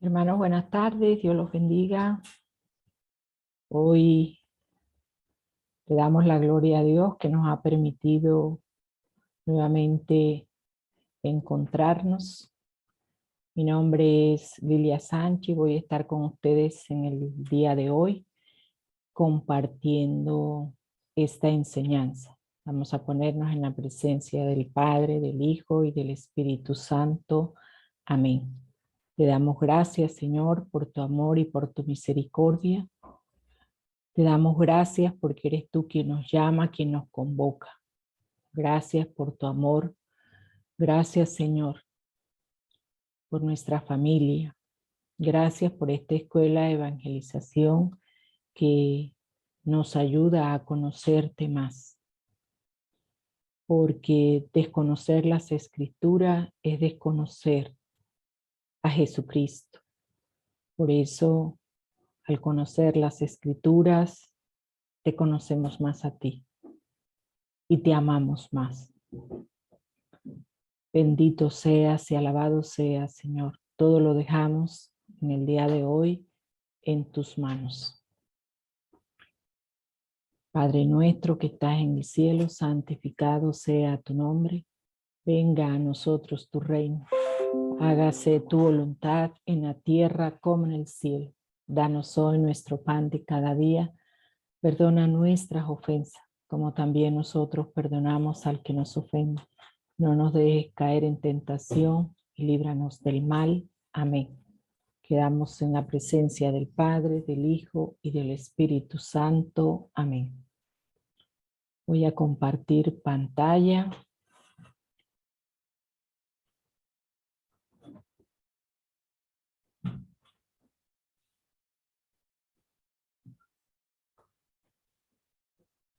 Hermanos, buenas tardes, Dios los bendiga. Hoy le damos la gloria a Dios que nos ha permitido nuevamente encontrarnos. Mi nombre es Lilia Sánchez y voy a estar con ustedes en el día de hoy compartiendo esta enseñanza. Vamos a ponernos en la presencia del Padre, del Hijo y del Espíritu Santo. Amén. Te damos gracias, Señor, por tu amor y por tu misericordia. Te damos gracias porque eres tú quien nos llama, quien nos convoca. Gracias por tu amor. Gracias, Señor, por nuestra familia. Gracias por esta escuela de evangelización que nos ayuda a conocerte más. Porque desconocer las Escrituras es desconocer a Jesucristo. Por eso, al conocer las Escrituras, te conocemos más a ti y te amamos más. Bendito seas y alabado seas, Señor. Todo lo dejamos en el día de hoy en tus manos. Padre nuestro que estás en el cielo, santificado sea tu nombre. Venga a nosotros tu reino. Hágase tu voluntad en la tierra como en el cielo. Danos hoy nuestro pan de cada día. Perdona nuestras ofensas, como también nosotros perdonamos al que nos ofende. No nos dejes caer en tentación y líbranos del mal. Amén. Quedamos en la presencia del Padre, del Hijo y del Espíritu Santo. Amén. Voy a compartir pantalla.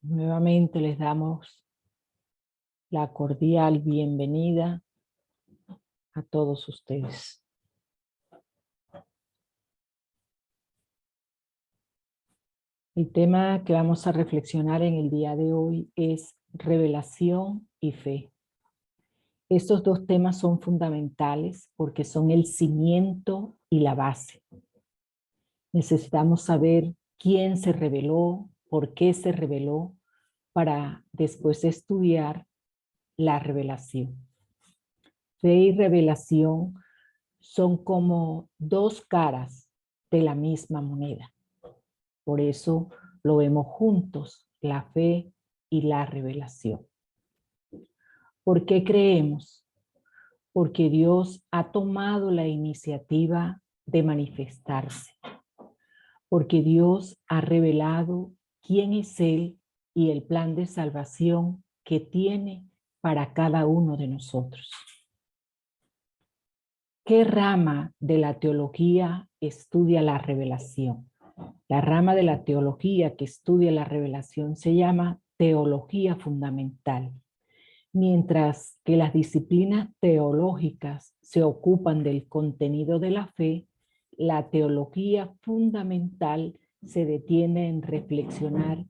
Nuevamente les damos la cordial bienvenida a todos ustedes. El tema que vamos a reflexionar en el día de hoy es revelación y fe. Estos dos temas son fundamentales porque son el cimiento y la base. Necesitamos saber quién se reveló, por qué se reveló, para después estudiar la revelación. Fe y revelación son como dos caras de la misma moneda. Por eso lo vemos juntos, la fe y la revelación. ¿Por qué creemos? Porque Dios ha tomado la iniciativa de manifestarse. Porque Dios ha revelado quién es Él y el plan de salvación que tiene para cada uno de nosotros. ¿Qué rama de la teología estudia la revelación? La rama de la teología que estudia la revelación se llama teología fundamental, mientras que las disciplinas teológicas se ocupan del contenido de la fe. La teología fundamental se detiene en reflexionar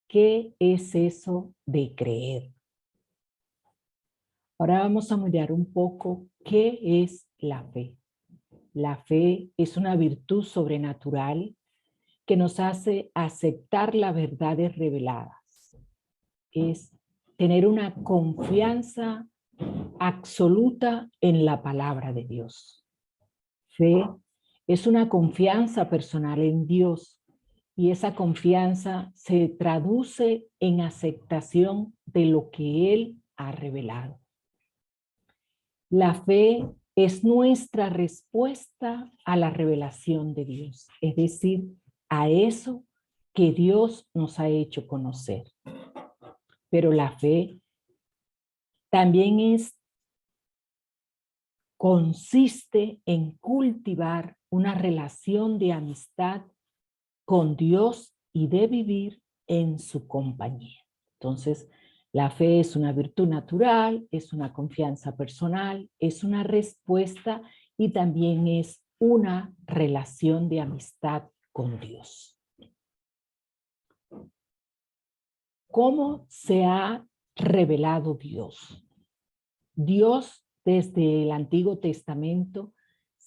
qué es eso de creer. Ahora vamos a mirar un poco qué es la fe. La fe es una virtud sobrenatural que nos hace aceptar las verdades reveladas. Es tener una confianza absoluta en la palabra de Dios. Fe es una confianza personal en Dios y esa confianza se traduce en aceptación de lo que Él ha revelado. La fe es nuestra respuesta a la revelación de Dios, es decir, a eso que Dios nos ha hecho conocer. Pero la fe también consiste en cultivar una relación de amistad con Dios y de vivir en su compañía. Entonces, la fe es una virtud natural, es una confianza personal, es una respuesta y también es una relación de amistad con Dios. ¿Cómo se ha revelado Dios? Dios desde el Antiguo Testamento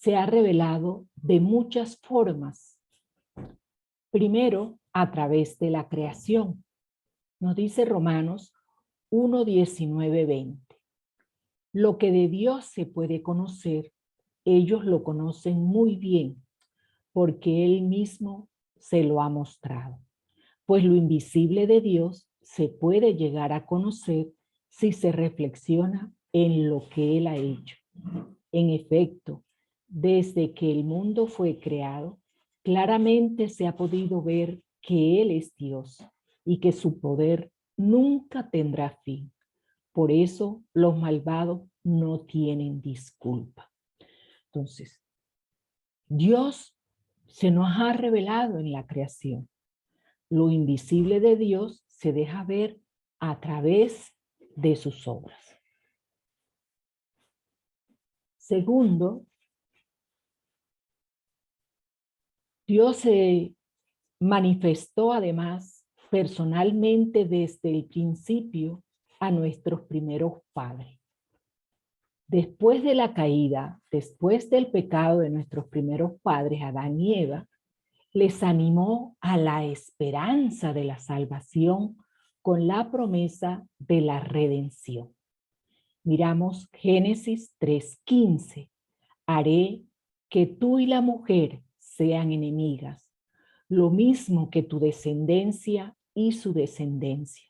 se ha revelado de muchas formas. Primero, a través de la creación. Nos dice Romanos 1, 19, 20. Lo que de Dios se puede conocer, ellos lo conocen muy bien, porque Él mismo se lo ha mostrado. Pues lo invisible de Dios se puede llegar a conocer si se reflexiona en lo que Él ha hecho. En efecto, desde que el mundo fue creado, claramente se ha podido ver que Él es Dios y que su poder nunca tendrá fin. Por eso los malvados no tienen disculpa. Entonces, Dios se nos ha revelado en la creación. Lo invisible de Dios se deja ver a través de sus obras. Segundo, Dios se manifestó además personalmente desde el principio a nuestros primeros padres. Después de la caída, después del pecado de nuestros primeros padres, Adán y Eva, les animó a la esperanza de la salvación con la promesa de la redención. Miramos Génesis 3:15. Haré que tú y la mujer sean enemigas, lo mismo que tu descendencia y su descendencia.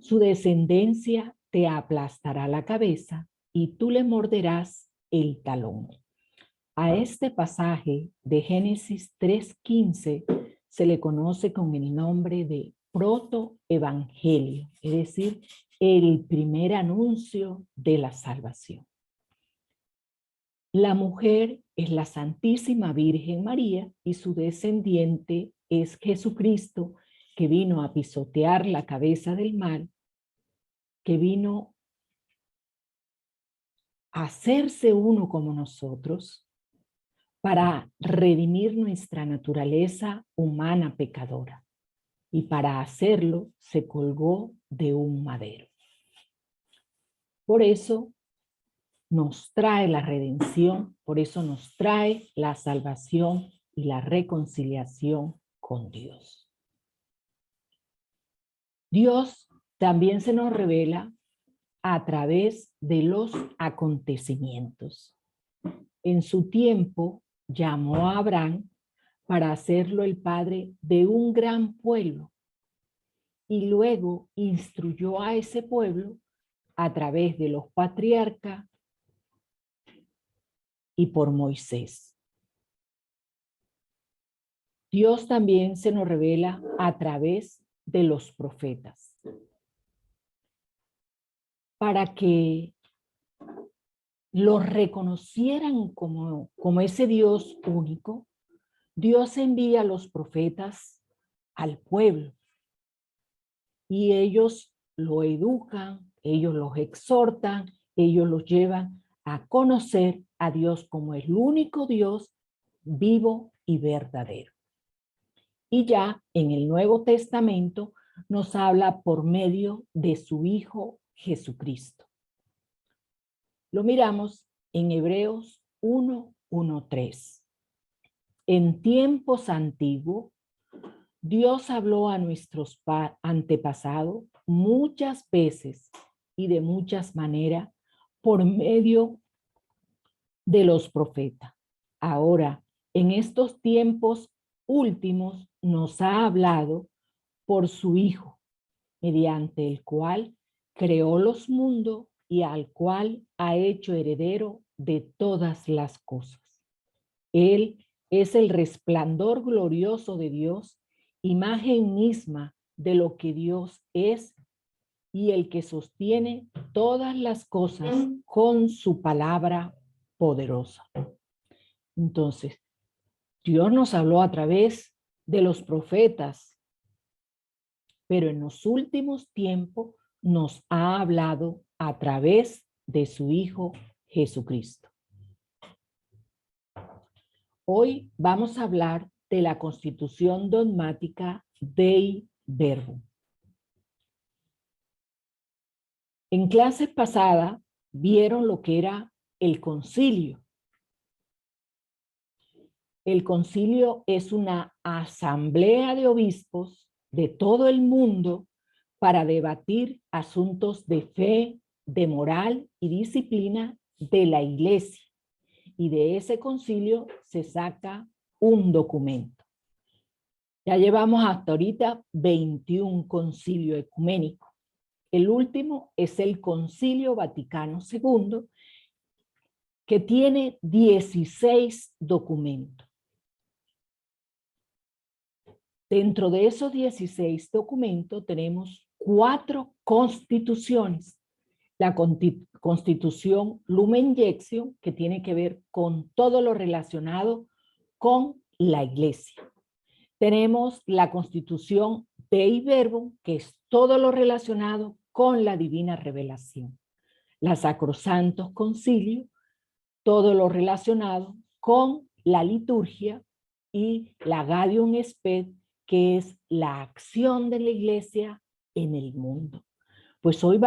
Su descendencia te aplastará la cabeza y tú le morderás el talón. A este pasaje de Génesis 3:15 se le conoce con el nombre de protoevangelio, es decir, el primer anuncio de la salvación. La mujer es la Santísima Virgen María y su descendiente es Jesucristo, que vino a pisotear la cabeza del mal, que vino a hacerse uno como nosotros para redimir nuestra naturaleza humana pecadora. Y para hacerlo se colgó de un madero. Por eso nos trae la redención, por eso nos trae la salvación y la reconciliación con Dios. Dios también se nos revela a través de los acontecimientos. En su tiempo llamó a Abraham para hacerlo el padre de un gran pueblo y luego instruyó a ese pueblo a través de los patriarcas y por Moisés. Dios también se nos revela a través de los profetas. Para que los reconocieran como ese Dios único, Dios envía a los profetas al pueblo y ellos lo educan, ellos los exhortan, ellos los llevan a conocer a Dios como el único Dios vivo y verdadero. Y ya en el Nuevo Testamento nos habla por medio de su Hijo Jesucristo. Lo miramos en Hebreos 1:1-3. En tiempos antiguos, Dios habló a nuestros antepasados muchas veces y de muchas maneras por medio de los profetas. Ahora, en estos tiempos últimos, nos ha hablado por su Hijo, mediante el cual creó los mundos y al cual ha hecho heredero de todas las cosas. Él es el resplandor glorioso de Dios, imagen misma de lo que Dios es y el que sostiene todas las cosas con su palabra poderosa. Entonces, Dios nos habló a través de los profetas, pero en los últimos tiempos nos ha hablado a través de su Hijo Jesucristo. Hoy vamos a hablar de la Constitución Dogmática Dei Verbum. En clases pasadas vieron lo que era el concilio. El concilio es una asamblea de obispos de todo el mundo para debatir asuntos de fe, de moral y disciplina de la iglesia. Y de ese concilio se saca un documento. Ya llevamos hasta ahorita 21 concilios ecuménicos. El último es el Concilio Vaticano II, que tiene 16 documentos. Dentro de esos 16 documentos tenemos 4 constituciones. La Constitución Lumen Gentium, que tiene que ver con todo lo relacionado con la iglesia. Tenemos la Constitución Dei Verbum, que es todo lo relacionado con la divina revelación. La Sacrosantos Concilio, todo lo relacionado con la liturgia, y la Gaudium et Spes, que es la acción de la iglesia en el mundo. Pues hoy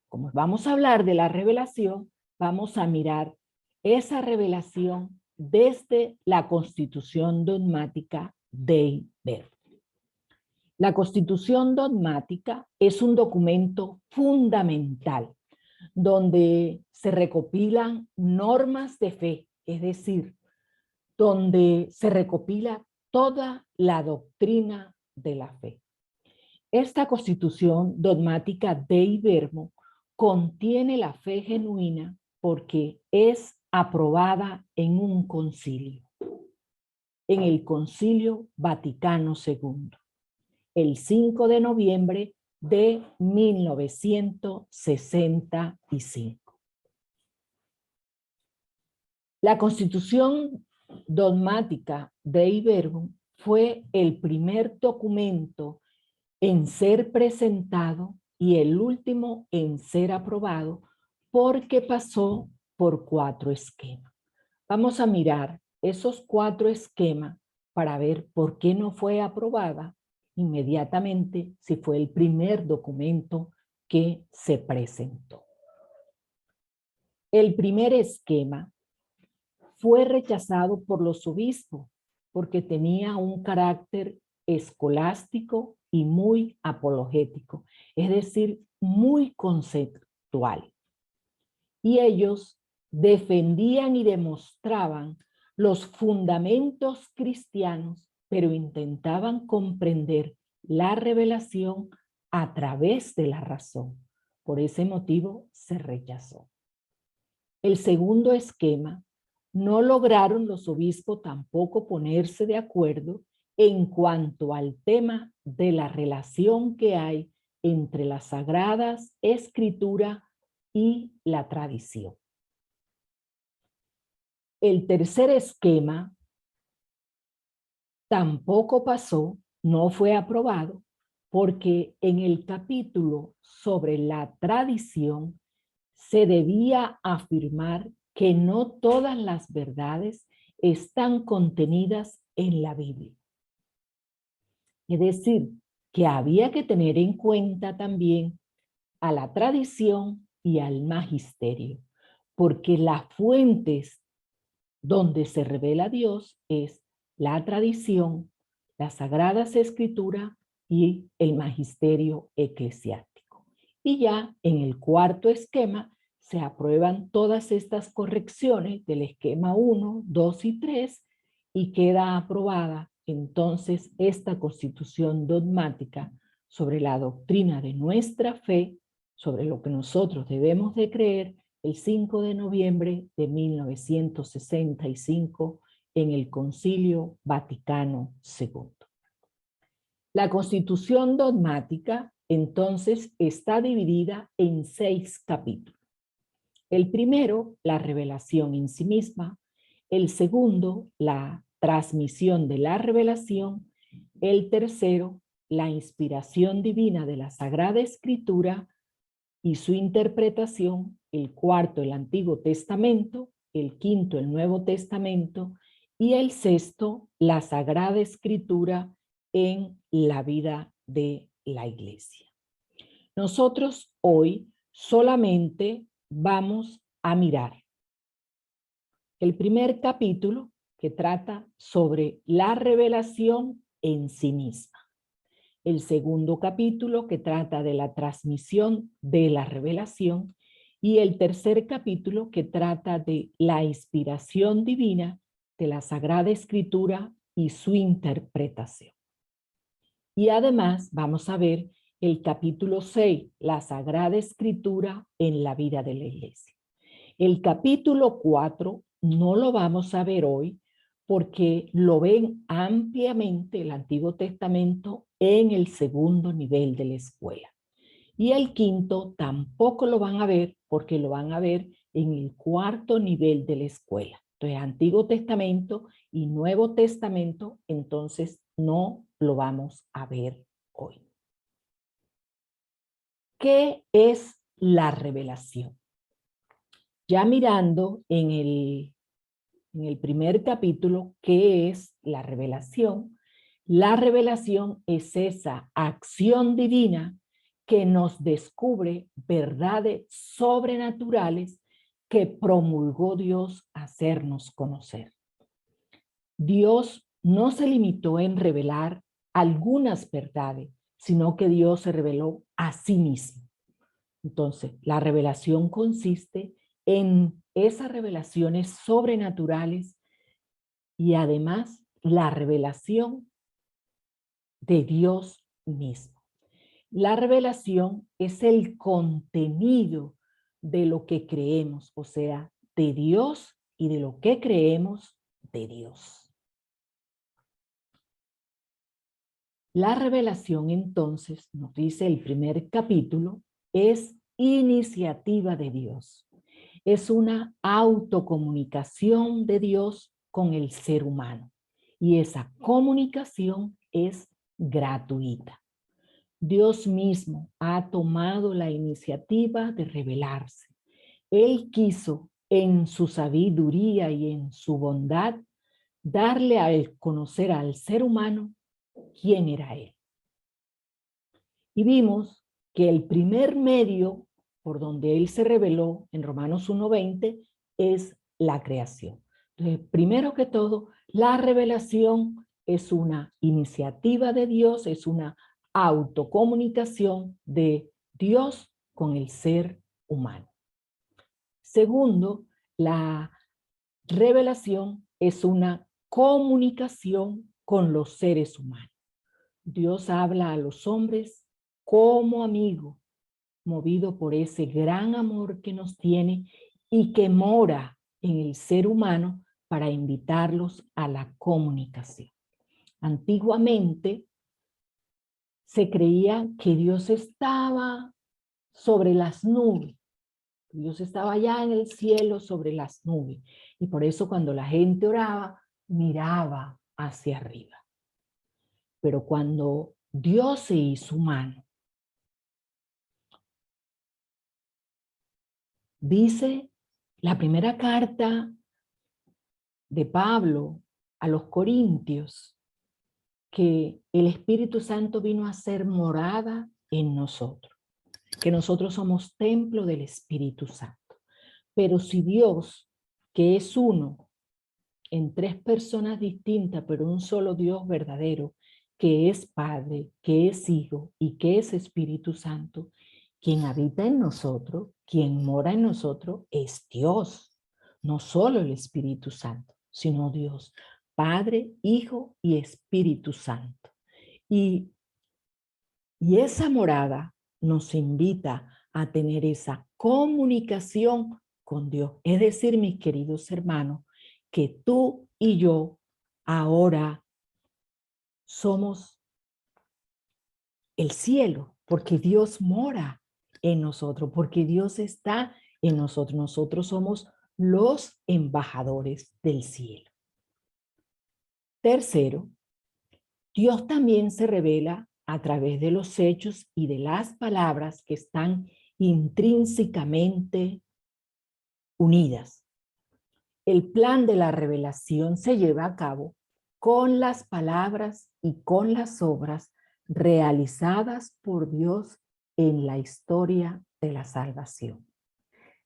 como vamos a hablar de la revelación, vamos a mirar esa revelación desde la Constitución Dogmática Dei Verbum. La Constitución Dogmática es un documento fundamental donde se recopilan normas de fe, es decir, donde se recopila toda la doctrina de la fe. Esta Constitución Dogmática Dei Verbum contiene la fe genuina porque es aprobada en un concilio, en el Concilio Vaticano II, el 5 de noviembre de 1965. La Constitución Dogmática Dei Verbum fue el primer documento en ser presentado y el último en ser aprobado, porque pasó por 4 esquemas. Vamos a mirar esos 4 esquemas para ver por qué no fue aprobada inmediatamente si fue el primer documento que se presentó. El primer esquema fue rechazado por los obispos porque tenía un carácter escolástico y muy apologético, es decir, muy conceptual. Y ellos defendían y demostraban los fundamentos cristianos, pero intentaban comprender la revelación a través de la razón. Por ese motivo se rechazó. El segundo esquema, no lograron los obispos tampoco ponerse de acuerdo en cuanto al tema de la relación que hay entre las Sagradas Escrituras y la tradición. El tercer esquema tampoco pasó, no fue aprobado, porque en el capítulo sobre la tradición se debía afirmar que no todas las verdades están contenidas en la Biblia. Es decir, que había que tener en cuenta también a la tradición y al magisterio, porque las fuentes donde se revela Dios es la tradición, las Sagradas Escrituras y el magisterio eclesiástico. Y ya en el cuarto esquema se aprueban todas estas correcciones del esquema 1, 2 y 3 y queda aprobada entonces esta Constitución Dogmática sobre la doctrina de nuestra fe, sobre lo que nosotros debemos de creer, el 5 de noviembre de 1965 en el Concilio Vaticano II. La Constitución Dogmática entonces está dividida en 6 capítulos. El primero, la revelación en sí misma. El segundo, la transmisión de la revelación. El tercero, la inspiración divina de la Sagrada Escritura y su interpretación. El cuarto, el Antiguo Testamento. El quinto, el Nuevo Testamento. Y el sexto, la Sagrada Escritura en la vida de la Iglesia. Nosotros hoy solamente vamos a mirar el primer capítulo, que trata sobre la revelación en sí misma. El segundo capítulo, que trata de la transmisión de la revelación, y el tercer capítulo, que trata de la inspiración divina de la Sagrada Escritura y su interpretación. Y además vamos a ver el capítulo 6, la Sagrada Escritura en la vida de la Iglesia. El capítulo 4 no lo vamos a ver hoy porque lo ven ampliamente el Antiguo Testamento en el segundo nivel de la escuela. Y el quinto tampoco lo van a ver porque lo van a ver en el cuarto nivel de la escuela. Entonces, Antiguo Testamento y Nuevo Testamento, entonces no lo vamos a ver hoy. ¿Qué es la revelación? Ya mirando en el primer capítulo, ¿qué es la revelación? La revelación es esa acción divina que nos descubre verdades sobrenaturales que promulgó Dios a hacernos conocer. Dios no se limitó en revelar algunas verdades, sino que Dios se reveló a sí mismo. Entonces, la revelación consiste en esas revelaciones sobrenaturales y además la revelación de Dios mismo. La revelación es el contenido de lo que creemos, o sea, de Dios y de lo que creemos de Dios. La revelación, entonces, nos dice el primer capítulo, es iniciativa de Dios. Es una autocomunicación de Dios con el ser humano. Y esa comunicación es gratuita. Dios mismo ha tomado la iniciativa de revelarse. Él quiso, en su sabiduría y en su bondad, darle a conocer al ser humano quién era Él. Y vimos que el primer medio por donde Él se reveló en Romanos 1:20 es la creación. Entonces, primero que todo, la revelación es una iniciativa de Dios, es una autocomunicación de Dios con el ser humano. Segundo, la revelación es una comunicación con los seres humanos. Dios habla a los hombres como amigo, movido por ese gran amor que nos tiene y que mora en el ser humano para invitarlos a la comunicación. Antiguamente se creía que Dios estaba sobre las nubes. Dios estaba allá en el cielo sobre las nubes. Y por eso cuando la gente oraba, miraba hacia arriba. Pero cuando Dios se hizo humano, dice la primera carta de Pablo a los Corintios que el Espíritu Santo vino a ser morada en nosotros, que nosotros somos templo del Espíritu Santo. Pero si Dios, que es uno, en tres personas distintas, pero un solo Dios verdadero, que es Padre, que es Hijo y que es Espíritu Santo, quien habita en nosotros, quien mora en nosotros, es Dios. No solo el Espíritu Santo, sino Dios. Padre, Hijo y Espíritu Santo. Y esa morada nos invita a tener esa comunicación con Dios. Es decir, mis queridos hermanos, que tú y yo ahora somos el cielo, porque Dios mora en nosotros, porque Dios está en nosotros. Nosotros somos los embajadores del cielo. Tercero, Dios también se revela a través de los hechos y de las palabras que están intrínsecamente unidas. El plan de la revelación se lleva a cabo con las palabras y con las obras realizadas por Dios en la historia de la salvación.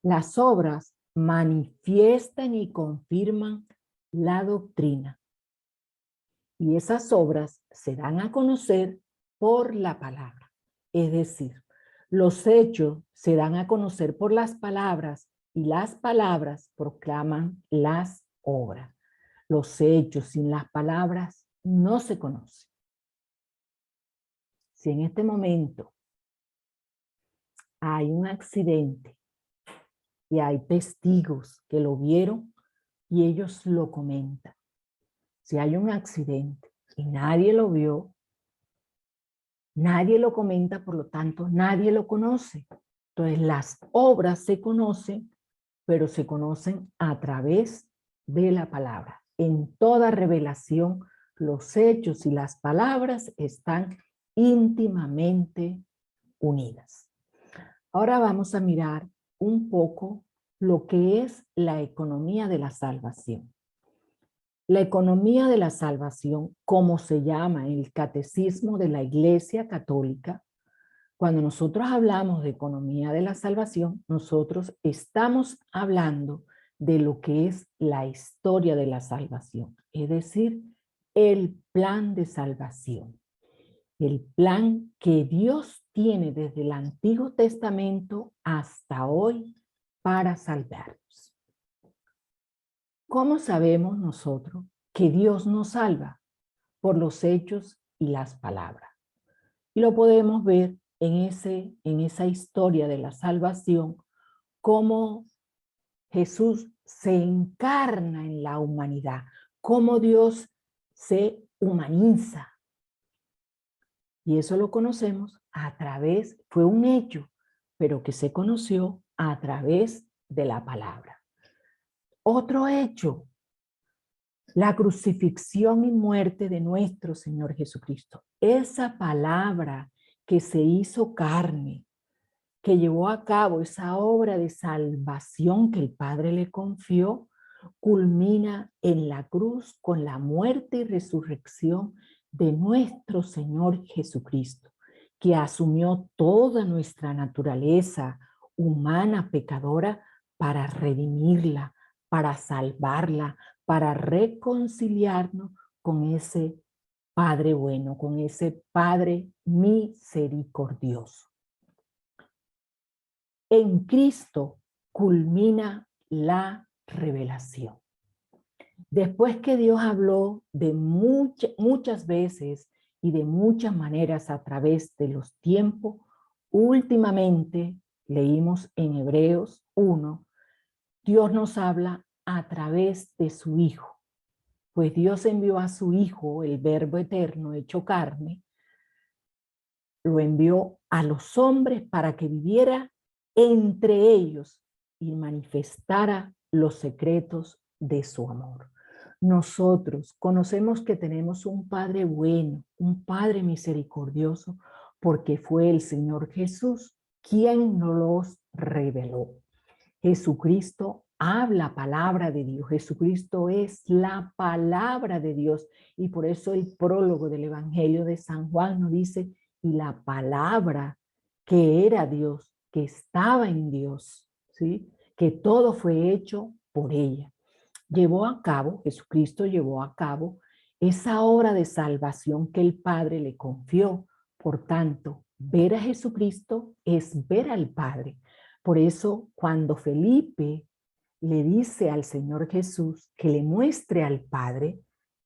Las obras manifiestan y confirman la doctrina. Y esas obras se dan a conocer por la palabra. Es decir, los hechos se dan a conocer por las palabras y las palabras proclaman las obras. Los hechos sin las palabras no se conocen. Si en este momento hay un accidente y hay testigos que lo vieron y ellos lo comentan, si hay un accidente y nadie lo vio, nadie lo comenta, por lo tanto, nadie lo conoce. Entonces, las obras se conocen, pero se conocen a través de la palabra. En toda revelación, los hechos y las palabras están íntimamente unidas. Ahora vamos a mirar un poco lo que es la economía de la salvación. La economía de la salvación, como se llama en el Catecismo de la Iglesia Católica, cuando nosotros hablamos de economía de la salvación, nosotros estamos hablando de lo que es la historia de la salvación, es decir, el plan de salvación. El plan que Dios tiene desde el Antiguo Testamento hasta hoy para salvarnos. ¿Cómo sabemos nosotros que Dios nos salva? Por los hechos y las palabras. Y lo podemos ver en esa historia de la salvación, cómo Jesús se encarna en la humanidad, cómo Dios se humaniza. Y eso lo conocemos a través, fue un hecho, pero que se conoció a través de la palabra. Otro hecho, la crucifixión y muerte de nuestro Señor Jesucristo. Esa palabra que se hizo carne, que llevó a cabo esa obra de salvación que el Padre le confió, culmina en la cruz con la muerte y resurrección de nuestro Señor Jesucristo, que asumió toda nuestra naturaleza humana pecadora para redimirla, para salvarla, para reconciliarnos con ese Padre bueno, con ese Padre misericordioso. En Cristo culmina la revelación. Después que Dios habló de muchas veces y de muchas maneras a través de los tiempos, últimamente leímos en Hebreos 1, Dios nos habla a través de su Hijo. Pues Dios envió a su Hijo, el Verbo eterno hecho carne, lo envió a los hombres para que viviera entre ellos y manifestara los secretos de su amor. Nosotros conocemos que tenemos un Padre bueno, un Padre misericordioso, porque fue el Señor Jesús quien nos los reveló. Jesucristo habla palabra de Dios. Jesucristo es la palabra de Dios. Y por eso el prólogo del Evangelio de San Juan nos dice, y la palabra que era Dios, que estaba en Dios, ¿sí? Que todo fue hecho por ella. Jesucristo llevó a cabo esa obra de salvación que el Padre le confió. Por tanto, ver a Jesucristo es ver al Padre. Por eso, cuando Felipe le dice al Señor Jesús que le muestre al Padre,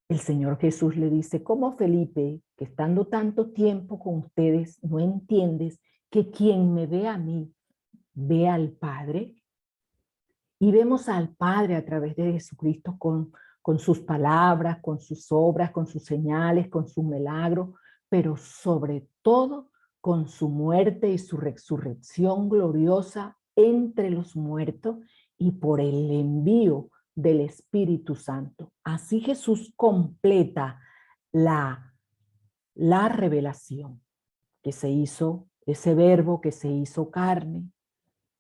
el Señor Jesús le dice, ¿cómo Felipe, que estando tanto tiempo con ustedes, no entiendes que quien me ve a mí, ve al Padre? Y vemos al Padre a través de Jesucristo con sus palabras, con sus obras, con sus señales, con sus milagros, pero sobre todo con su muerte y su resurrección gloriosa entre los muertos y por el envío del Espíritu Santo. Así Jesús completa la revelación que se hizo, ese verbo que se hizo carne,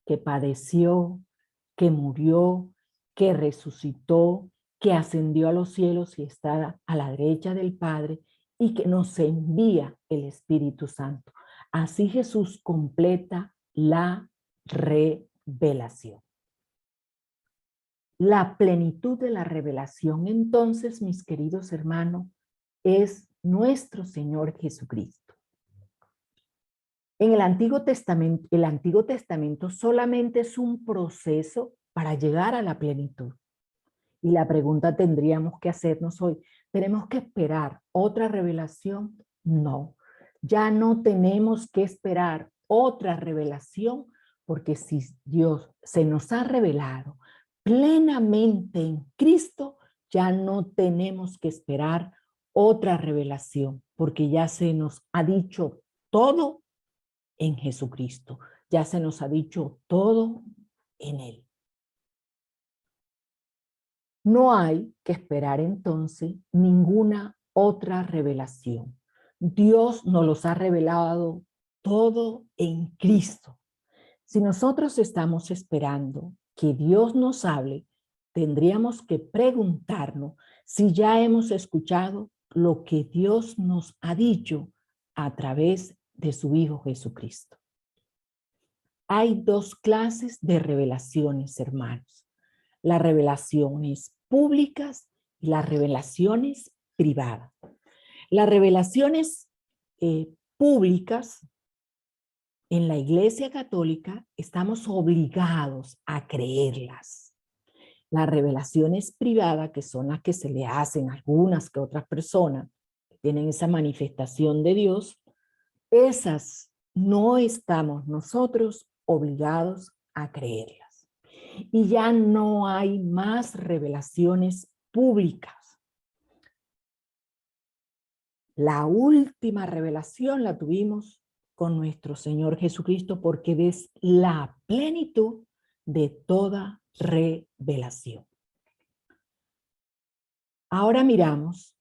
que padeció, que murió, que resucitó, que ascendió a los cielos y está a la derecha del Padre y que nos envía el Espíritu Santo. Así Jesús completa la revelación. La plenitud de la revelación, entonces, mis queridos hermanos, es nuestro Señor Jesucristo. En el Antiguo Testamento solamente es un proceso para llegar a la plenitud. Y la pregunta tendríamos que hacernos hoy, ¿tenemos que esperar otra revelación? No, ya no tenemos que esperar otra revelación, porque si Dios se nos ha revelado plenamente en Cristo, ya no tenemos que esperar otra revelación, porque ya se nos ha dicho todo en Jesucristo, ya se nos ha dicho todo en Él. No hay que esperar entonces ninguna otra revelación. Dios nos los ha revelado todo en Cristo. Si nosotros estamos esperando que Dios nos hable, tendríamos que preguntarnos si ya hemos escuchado lo que Dios nos ha dicho a través de su Hijo Jesucristo. Hay dos clases de revelaciones, hermanos. Las revelaciones públicas y las revelaciones privadas. Las revelaciones públicas en la Iglesia Católica estamos obligados a creerlas. Las revelaciones privadas, que son las que se le hacen a algunas que otras personas que tienen esa manifestación de Dios, esas no estamos nosotros obligados a creerlas. Y ya no hay más revelaciones públicas. La última revelación la tuvimos con nuestro Señor Jesucristo, porque es la plenitud de toda revelación. Ahora miramos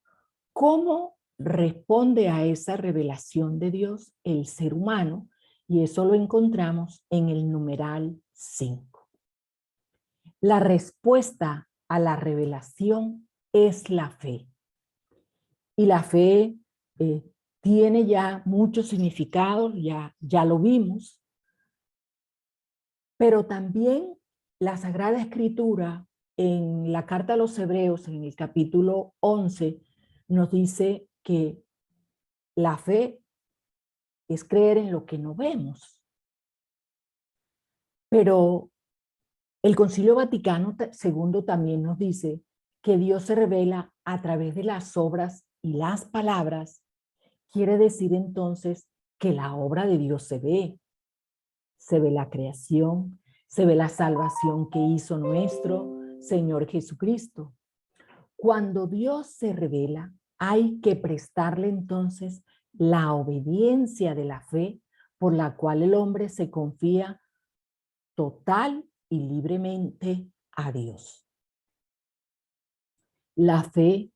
cómo responde a esa revelación de Dios el ser humano, y eso lo encontramos en el numeral 5. La respuesta a la revelación es la fe. Y la fe tiene ya muchos significados, ya lo vimos, pero también la Sagrada Escritura en la carta a los Hebreos, en el capítulo 11, nos dice que la fe es creer en lo que no vemos. Pero el Concilio Vaticano II también nos dice que Dios se revela a través de las obras y las palabras. Quiere decir entonces que la obra de Dios se ve la creación, se ve la salvación que hizo nuestro Señor Jesucristo. Cuando Dios se revela, hay que prestarle entonces la obediencia de la fe por la cual el hombre se confía total y libremente a Dios. La fe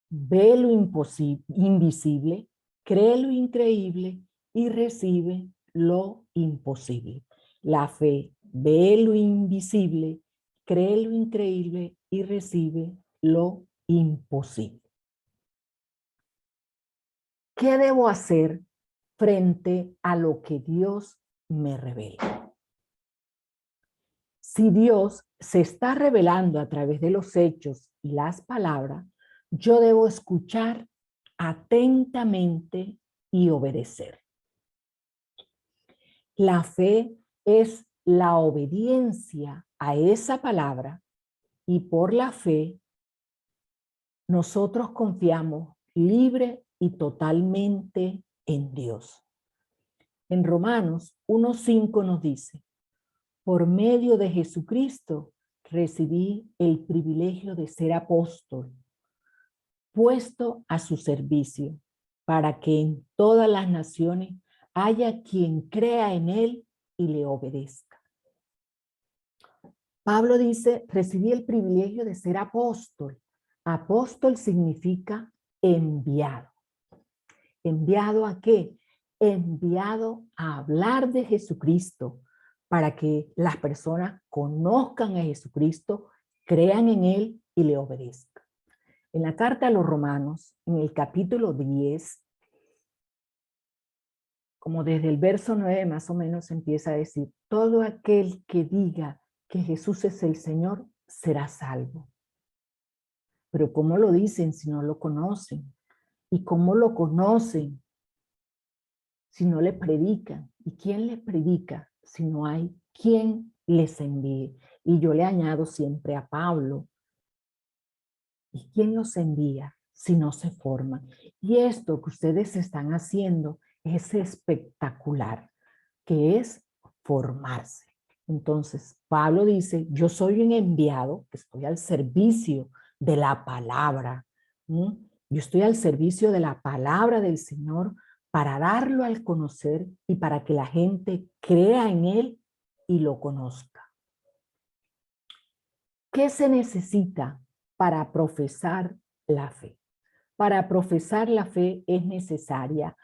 ve lo invisible, cree lo increíble y recibe lo imposible. La fe ve lo invisible, cree lo increíble y recibe lo imposible. ¿Qué debo hacer frente a lo que Dios me revela? Si Dios se está revelando a través de los hechos y las palabras, yo debo escuchar atentamente y obedecer. La fe es la obediencia a esa palabra, y por la fe nosotros confiamos libre y totalmente en Dios. En Romanos 1:5 nos dice: por medio de Jesucristo recibí el privilegio de ser apóstol, puesto a su servicio, para que en todas las naciones haya quien crea en él y le obedezca. Pablo dice, recibí el privilegio de ser apóstol. Apóstol significa enviado. ¿Enviado a qué? Enviado a hablar de Jesucristo, para que las personas conozcan a Jesucristo, crean en él y le obedezcan. En la carta a los Romanos, en el capítulo 10, como desde el verso 9 más o menos empieza a decir, todo aquel que diga que Jesús es el Señor, será salvo. Pero ¿cómo lo dicen si no lo conocen? ¿Y cómo lo conocen si no le predican? ¿Y quién les predica si no hay quien les envíe? Y yo le añado siempre a Pablo, ¿y quién los envía si no se forman? Y esto que ustedes están haciendo es espectacular, que es formarse. Entonces, Pablo dice, yo soy un enviado, que estoy al servicio de la palabra. ¿Mm? Yo estoy al servicio de la palabra del Señor para darlo al conocer y para que la gente crea en él y lo conozca. ¿Qué se necesita para profesar la fe? Para profesar la fe es necesaria,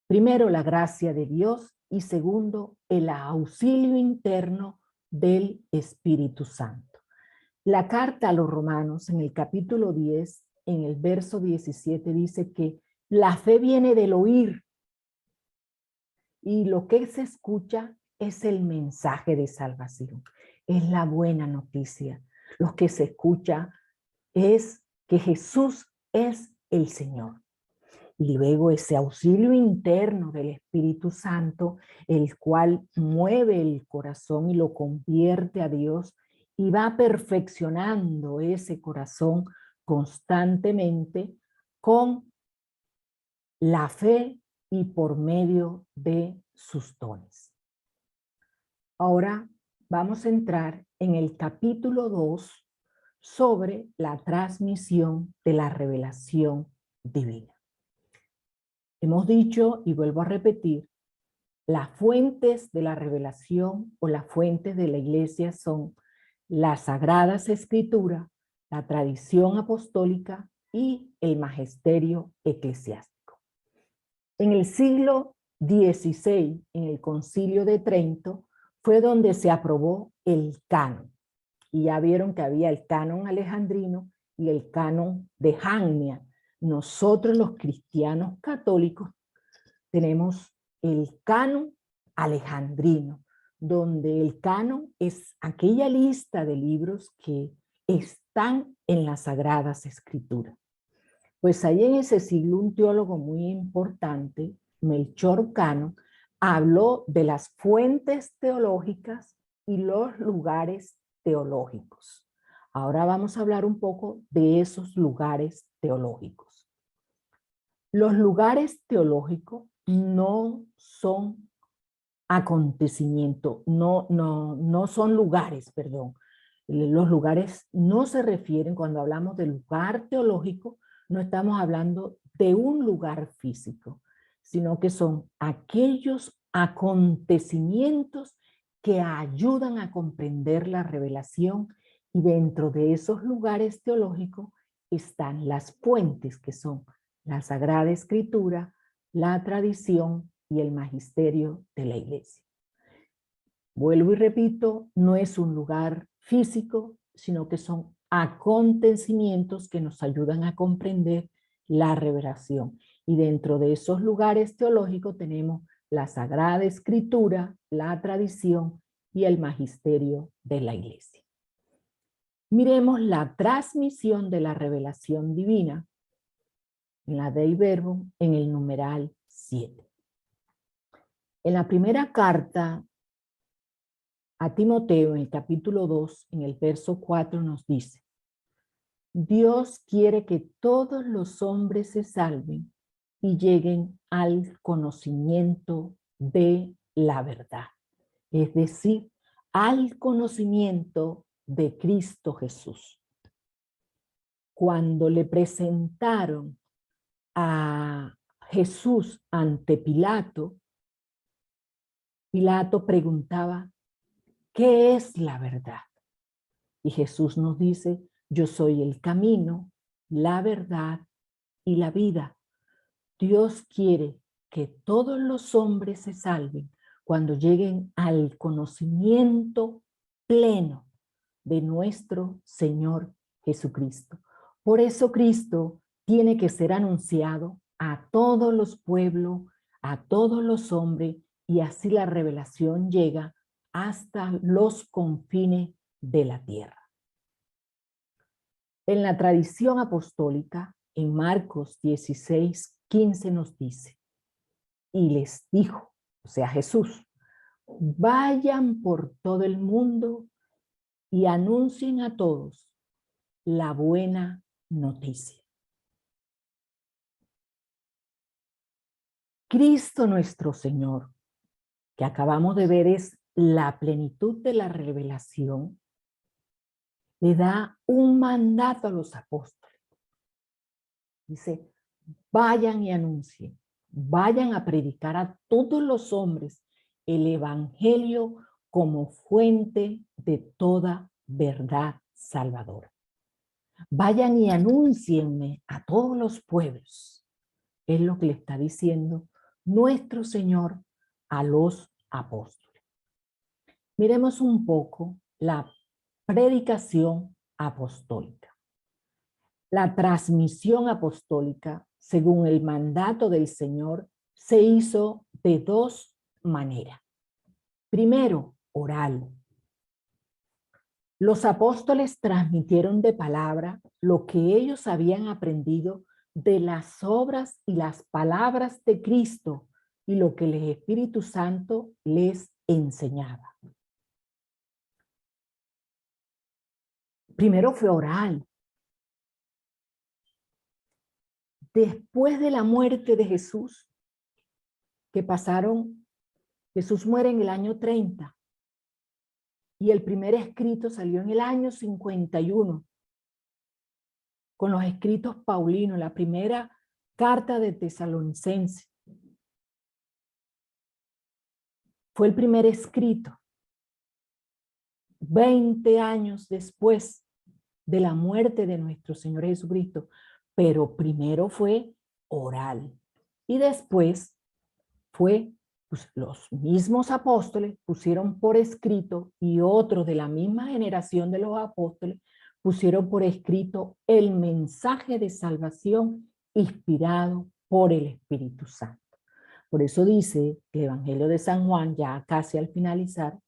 primero, la gracia de Dios y segundo, el auxilio interno del Espíritu Santo. La carta a los Romanos en el capítulo 10, en el verso 17, dice que la fe viene del oír y lo que se escucha es el mensaje de salvación, es la buena noticia. Lo que se escucha es que Jesús es el Señor. Y luego ese auxilio interno del Espíritu Santo, el cual mueve el corazón y lo convierte a Dios y va perfeccionando ese corazón constantemente con la fe y por medio de sus dones. Ahora vamos a entrar en el capítulo 2 sobre la transmisión de la revelación divina. Hemos dicho, y vuelvo a repetir, las fuentes de la revelación o las fuentes de la iglesia son las Sagradas Escrituras, la tradición apostólica y el magisterio eclesiástico. En el siglo XVI, en el Concilio de Trento, fue donde se aprobó el canon. Y ya vieron que había el canon alejandrino y el canon de Jamnia. Nosotros los cristianos católicos tenemos el canon alejandrino, donde el canon es aquella lista de libros que están en las Sagradas Escrituras. Pues ahí en ese siglo un teólogo muy importante, Melchor Cano, habló de las fuentes teológicas y los lugares teológicos. Ahora vamos a hablar un poco de esos lugares teológicos. Los lugares teológicos no son acontecimientos, no son lugares, perdón. Los lugares no se refieren, cuando hablamos de lugar teológico, no estamos hablando de un lugar físico, sino que son aquellos acontecimientos que ayudan a comprender la revelación, y dentro de esos lugares teológicos están las fuentes, que son la Sagrada Escritura, la tradición y el magisterio de la iglesia. Vuelvo y repito, no es un lugar físico, sino que son acontecimientos que nos ayudan a comprender la revelación. Y dentro de esos lugares teológicos tenemos la Sagrada Escritura, la tradición y el magisterio de la iglesia. Miremos la transmisión de la revelación divina en la Dei Verbum en el numeral 7. En la primera carta a Timoteo, en el capítulo 2, en el verso 4 nos dice: Dios quiere que todos los hombres se salven y lleguen al conocimiento de la verdad. Es decir, al conocimiento de Cristo Jesús. Cuando le presentaron a Jesús ante Pilato, Pilato preguntaba, ¿qué es la verdad? Y Jesús nos dice, yo soy el camino, la verdad y la vida. Dios quiere que todos los hombres se salven cuando lleguen al conocimiento pleno de nuestro Señor Jesucristo. Por eso Cristo tiene que ser anunciado a todos los pueblos, a todos los hombres, y así la revelación llega hasta los confines de la tierra. En la tradición apostólica, en Marcos 16:15 nos dice, y les dijo, o sea Jesús, vayan por todo el mundo y anuncien a todos la buena noticia. Cristo nuestro Señor, que acabamos de ver es la plenitud de la revelación, le da un mandato a los apóstoles. Dice, vayan y anuncien, vayan a predicar a todos los hombres el evangelio como fuente de toda verdad salvadora. Vayan y anúncienme a todos los pueblos. Es lo que le está diciendo nuestro Señor a los apóstoles. Miremos un poco la predicación apostólica. La transmisión apostólica, según el mandato del Señor, se hizo de dos maneras. Primero, oral. Los apóstoles transmitieron de palabra lo que ellos habían aprendido de las obras y las palabras de Cristo y lo que el Espíritu Santo les enseñaba. Primero fue oral. Después de la muerte de Jesús, Jesús muere en el año 30 y el primer escrito salió en el año 51 con los escritos paulinos, la primera carta de Tesalonicenses. Fue el primer escrito. 20 años después de la muerte de nuestro Señor Jesucristo, pero primero fue oral y después fue, pues, los mismos apóstoles pusieron por escrito y otros de la misma generación de los apóstoles pusieron por escrito el mensaje de salvación inspirado por el Espíritu Santo. Por eso dice el Evangelio de San Juan, ya casi al finalizar,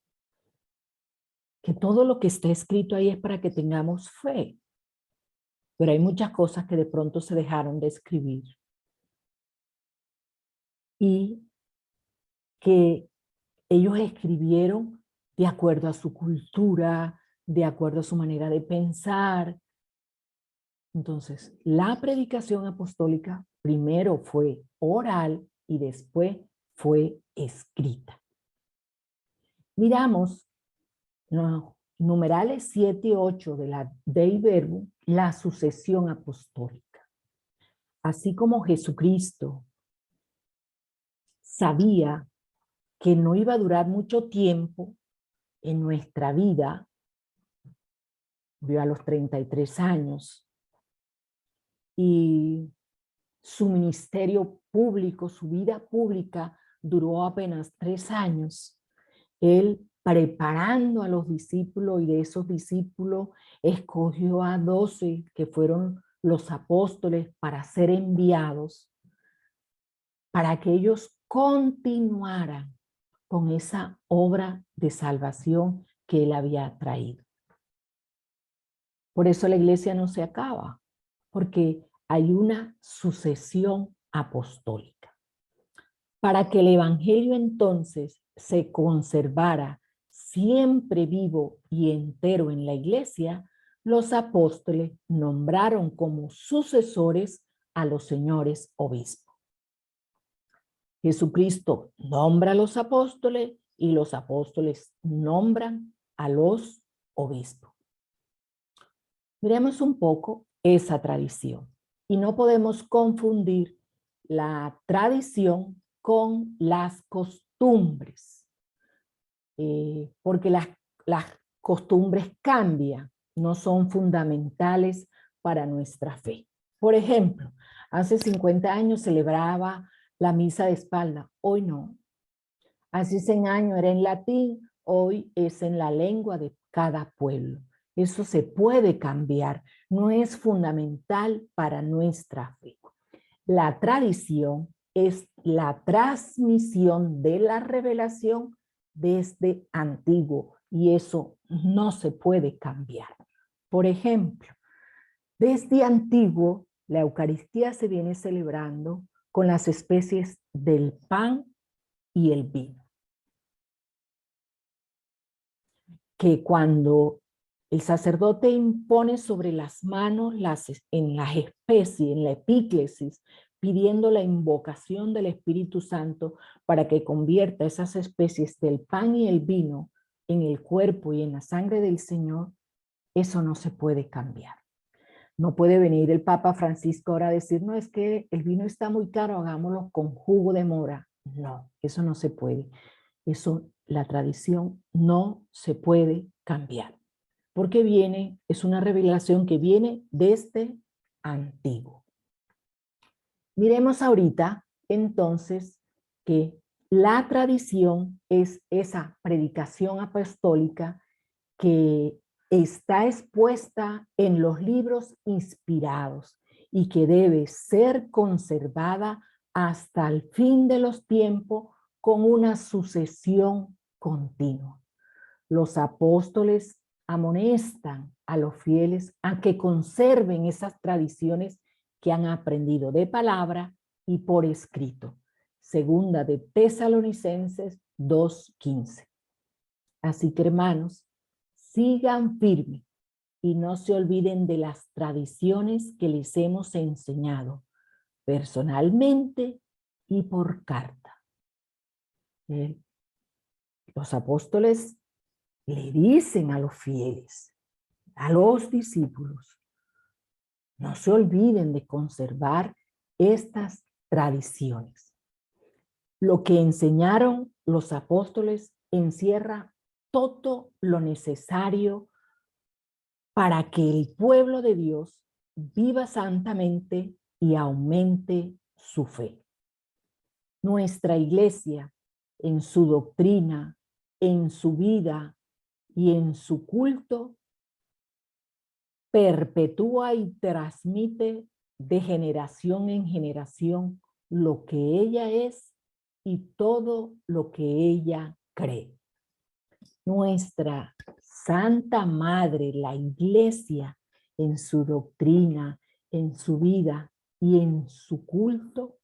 que todo lo que está escrito ahí es para que tengamos fe. Pero hay muchas cosas que de pronto se dejaron de escribir y que ellos escribieron de acuerdo a su cultura, de acuerdo a su manera de pensar. Entonces, la predicación apostólica primero fue oral y después fue escrita. Miramos los numerales 7 y 8 de la Dei Verbum, la sucesión apostólica. Así como Jesucristo sabía que no iba a durar mucho tiempo en nuestra vida, murió a los 33 años, y su ministerio público, su vida pública duró apenas 3 años. Él, preparando a los discípulos, y de esos discípulos escogió a 12 que fueron los apóstoles para ser enviados, para que ellos continuaran con esa obra de salvación que él había traído. Por eso la iglesia no se acaba, porque hay una sucesión apostólica. Para que el evangelio entonces se conservara siempre vivo y entero en la iglesia, los apóstoles nombraron como sucesores a los señores obispos. Jesucristo nombra a los apóstoles y los apóstoles nombran a los obispos. Miremos un poco esa tradición y no podemos confundir la tradición con las costumbres, porque las costumbres cambian, no son fundamentales para nuestra fe. Por ejemplo, hace 50 años celebraba la misa de espalda, hoy no. Hace 100 años era en latín, hoy es en la lengua de cada pueblo. Eso se puede cambiar, no es fundamental para nuestra fe. La tradición es la transmisión de la revelación desde antiguo y eso no se puede cambiar. Por ejemplo, Desde antiguo, la Eucaristía se viene celebrando con las especies del pan y el vino. Que cuando el sacerdote impone sobre las manos en las especies, en la epíclesis, pidiendo la invocación del Espíritu Santo para que convierta esas especies del pan y el vino en el cuerpo y en la sangre del Señor, eso no se puede cambiar. No puede venir el Papa Francisco ahora a decir, no, es que el vino está muy caro, hagámoslo con jugo de mora. No, eso no se puede. Eso, la tradición no se puede cambiar. Porque es una revelación que viene desde antiguo. Miremos ahorita, entonces, que la tradición es esa predicación apostólica que está expuesta en los libros inspirados y que debe ser conservada hasta el fin de los tiempos con una sucesión continua. Los apóstoles amonestan a los fieles a que conserven esas tradiciones que han aprendido de palabra y por escrito. Segunda de Tesalonicenses 2:15. Así que, hermanos, sigan firmes y no se olviden de las tradiciones que les hemos enseñado personalmente y por carta. Los apóstoles le dicen a los fieles, a los discípulos, no se olviden de conservar estas tradiciones. Lo que enseñaron los apóstoles encierra todo lo necesario para que el pueblo de Dios viva santamente y aumente su fe. Nuestra iglesia, en su doctrina, en su vida y en su culto, perpetúa y transmite de generación en generación lo que ella es y todo lo que ella cree. Nuestra Santa Madre, la Iglesia, en su doctrina, en su vida y en su culto,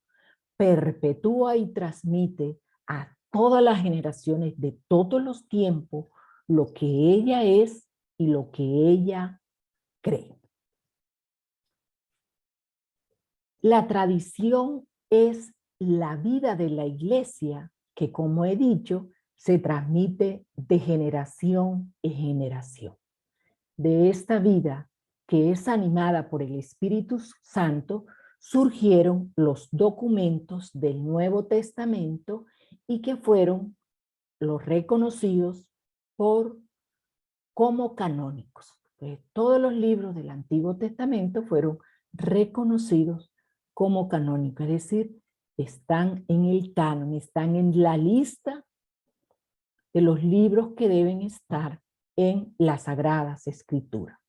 perpetúa y transmite a todas las generaciones de todos los tiempos lo que ella es y lo que ella cree. La tradición es la vida de la iglesia que, como he dicho, se transmite de generación en generación. De esta vida que es animada por el Espíritu Santo, surgieron los documentos del Nuevo Testamento y que fueron los reconocidos como canónicos. Todos los libros del Antiguo Testamento fueron reconocidos como canónicos, es decir, están en el canon, están en la lista de los libros que deben estar en las Sagradas Escrituras.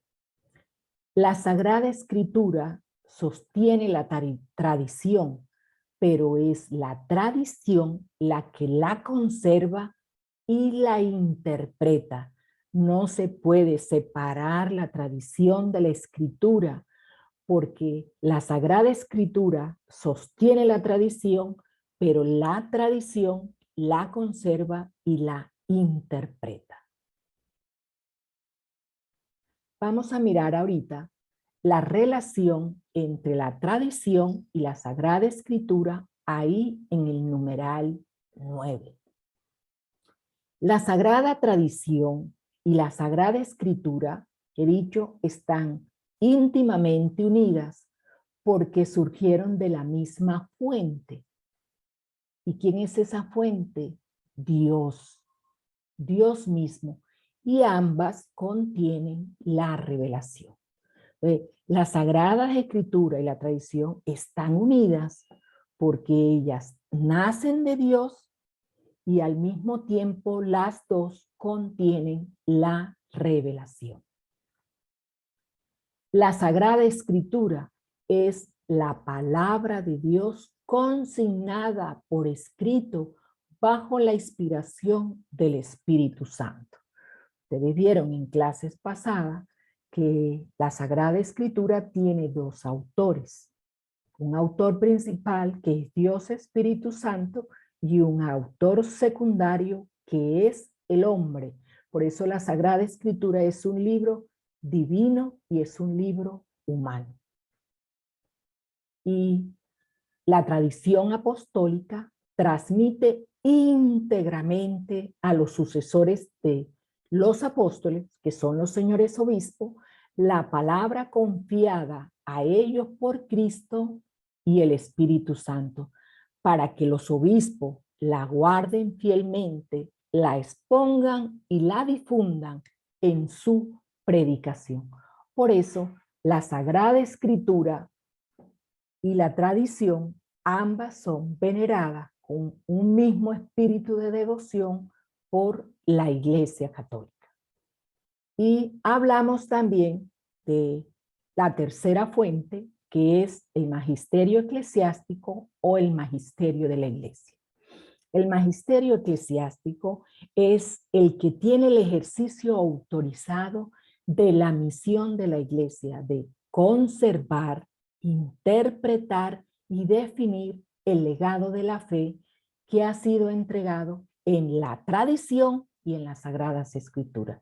La Sagrada Escritura sostiene la tradición, pero es la tradición la que la conserva y la interpreta. No se puede separar la tradición de la Escritura, porque la Sagrada Escritura sostiene la tradición, pero la tradición la conserva y la interpreta. Vamos a mirar ahorita la relación entre la tradición y la Sagrada Escritura ahí en el numeral 9. La Sagrada Tradición y la Sagrada Escritura, he dicho, están íntimamente unidas porque surgieron de la misma fuente. ¿Y quién es esa fuente? Dios, Dios mismo. Y ambas contienen la revelación. Las Sagradas Escrituras y la tradición están unidas porque ellas nacen de Dios y al mismo tiempo las dos contienen la revelación. La Sagrada Escritura es la palabra de Dios consignada por escrito bajo la inspiración del Espíritu Santo. Ustedes vieron en clases pasadas que la Sagrada Escritura tiene dos autores. Un autor principal, que es Dios Espíritu Santo, y un autor secundario, que es el hombre. Por eso la Sagrada Escritura es un libro divino y es un libro humano. Y la tradición apostólica transmite íntegramente a los sucesores de los apóstoles, que son los señores obispos, la palabra confiada a ellos por Cristo y el Espíritu Santo, para que los obispos la guarden fielmente, la expongan y la difundan en su predicación. Por eso, la Sagrada Escritura y la tradición, ambas son veneradas con un mismo espíritu de devoción por la Iglesia Católica. Y hablamos también de la tercera fuente, que es el magisterio eclesiástico o el magisterio de la Iglesia. El magisterio eclesiástico es el que tiene el ejercicio autorizado de la misión de la Iglesia de conservar, interpretar y definir el legado de la fe que ha sido entregado en la tradición y en las Sagradas Escrituras.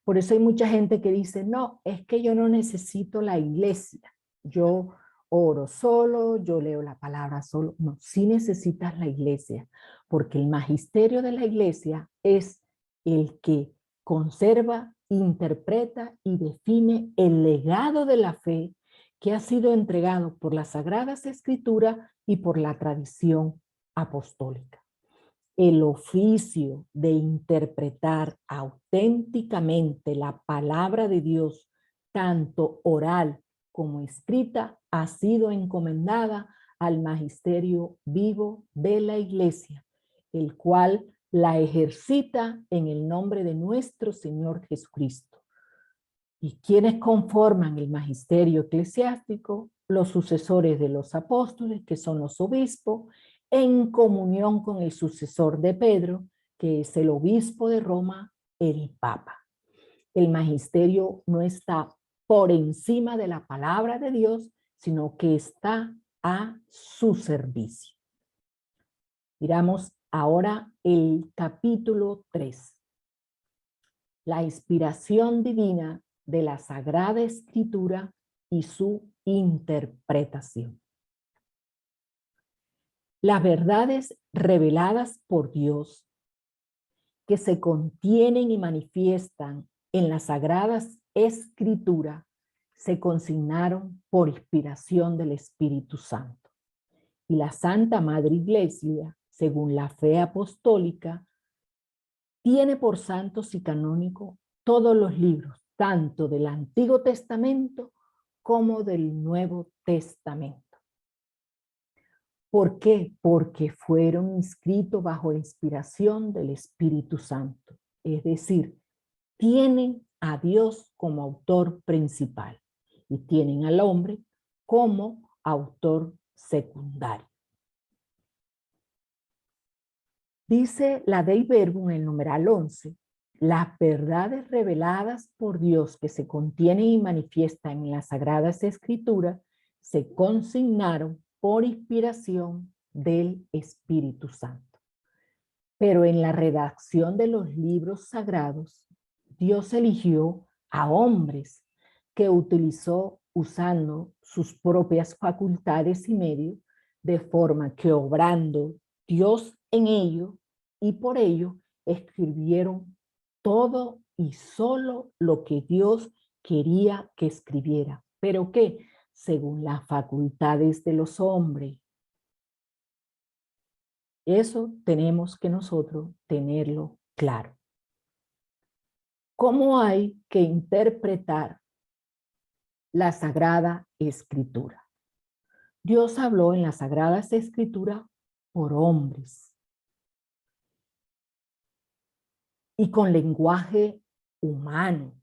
Por eso hay mucha gente que dice, no, es que yo no necesito la iglesia, yo oro solo, yo leo la palabra solo. No, sí necesitas la iglesia, porque el magisterio de la iglesia es el que conserva, interpreta y define el legado de la fe que ha sido entregado por las Sagradas Escrituras y por la tradición apostólica. El oficio de interpretar auténticamente la palabra de Dios, tanto oral como escrita, ha sido encomendada al magisterio vivo de la Iglesia, el cual la ejercita en el nombre de nuestro Señor Jesucristo. ¿Y quienes conforman el magisterio eclesiástico? Los sucesores de los apóstoles, que son los obispos, en comunión con el sucesor de Pedro, que es el obispo de Roma, el Papa. El magisterio no está por encima de la palabra de Dios, sino que está a su servicio. Miramos ahora el capítulo 3. La inspiración divina de la Sagrada Escritura y su interpretación. Las verdades reveladas por Dios que se contienen y manifiestan en las Sagradas Escrituras se consignaron por inspiración del Espíritu Santo. Y la Santa Madre Iglesia, según la fe apostólica, tiene por santos y canónicos todos los libros, tanto del Antiguo Testamento como del Nuevo Testamento. ¿Por qué? Porque fueron inscritos bajo inspiración del Espíritu Santo. Es decir, tienen a Dios como autor principal y tienen al hombre como autor secundario. Dice la Dei Verbum en el numeral 11, las verdades reveladas por Dios que se contienen y manifiestan en las Sagradas Escrituras se consignaron por inspiración del Espíritu Santo. Pero en la redacción de los libros sagrados, Dios eligió a hombres que utilizó usando sus propias facultades y medios, de forma que obrando Dios en ello y por ello escribieron todo y solo lo que Dios quería que escribiera. ¿Pero qué? Según las facultades de los hombres. Eso tenemos que nosotros tenerlo claro. ¿Cómo hay que interpretar la Sagrada Escritura? Dios habló en las Sagradas Escrituras por hombres y con lenguaje humano.